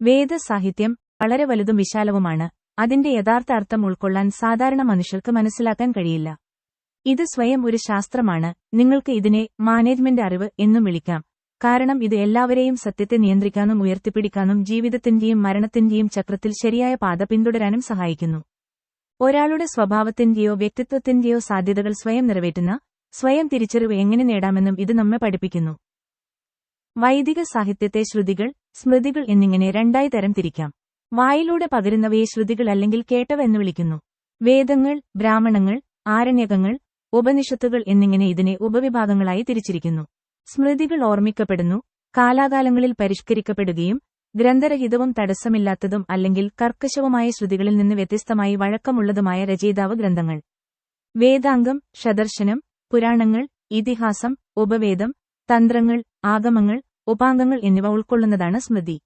വേദസാഹിത്യം വളരെ വലുതും വിശാലവുമാണ്. അതിന്റെ യഥാർത്ഥ അർത്ഥം ഉൾക്കൊള്ളാൻ സാധാരണ മനുഷ്യർക്ക് മനസ്സിലാക്കാൻ കഴിയില്ല. ഇത് സ്വയം ഒരു ശാസ്ത്രമാണ്. നിങ്ങൾക്ക് ഇതിനെ മാനേജ്മെന്റ് അറിവ് എന്നും വിളിക്കാം. കാരണം ഇത് എല്ലാവരെയും സത്യത്തെ നിയന്ത്രിക്കാനും ഉയർത്തിപ്പിടിക്കാനും ജീവിതത്തിന്റെയും മരണത്തിന്റെയും ചക്രത്തിൽ ശരിയായ പാത പിന്തുടരാനും സഹായിക്കുന്നു. ഒരാളുടെ സ്വഭാവത്തിന്റെയോ വ്യക്തിത്വത്തിന്റെയോ സാധ്യതകൾ സ്വയം നിറവേറ്റുന്ന സ്വയം തിരിച്ചറിവ് എങ്ങനെ നേടാമെന്നും ഇത് നമ്മെ പഠിപ്പിക്കുന്നു. വൈദിക സാഹിത്യത്തെ ശ്രുതികൾ, സ്മൃതികൾ എന്നിങ്ങനെ രണ്ടായി തരം തിരിക്കാം. വായിലൂടെ പകരുന്നവയെ ശ്രുതികൾ അല്ലെങ്കിൽ കേട്ടവ എന്ന് വിളിക്കുന്നു. വേദങ്ങൾ, ബ്രാഹ്മണങ്ങൾ, ആരണ്യകങ്ങൾ, ഉപനിഷത്തുകൾ എന്നിങ്ങനെ ഇതിനെ ഉപവിഭാഗങ്ങളായി തിരിച്ചിരിക്കുന്നു. സ്മൃതികൾ ഓർമ്മിക്കപ്പെടുന്നു, കാലാകാലങ്ങളിൽ പരിഷ്കരിക്കപ്പെടുകയും ഗ്രന്ഥരഹിതവും തടസ്സമില്ലാത്തതും അല്ലെങ്കിൽ കർക്കശവുമായ ശ്രുതികളിൽ നിന്ന് വ്യത്യസ്തമായി വഴക്കമുള്ളതുമായ രചയിതാവ് ഗ്രന്ഥങ്ങൾ. വേദാംഗം, ഷദർശനം, പുരാണങ്ങൾ, ഇതിഹാസം, ഉപവേദം, തന്ത്രങ്ങൾ, ആഗമങ്ങൾ, ഉപാംഗങ്ങൾ എന്നിവ ഉൾക്കൊള്ളുന്നതാണ് സ്മൃതി.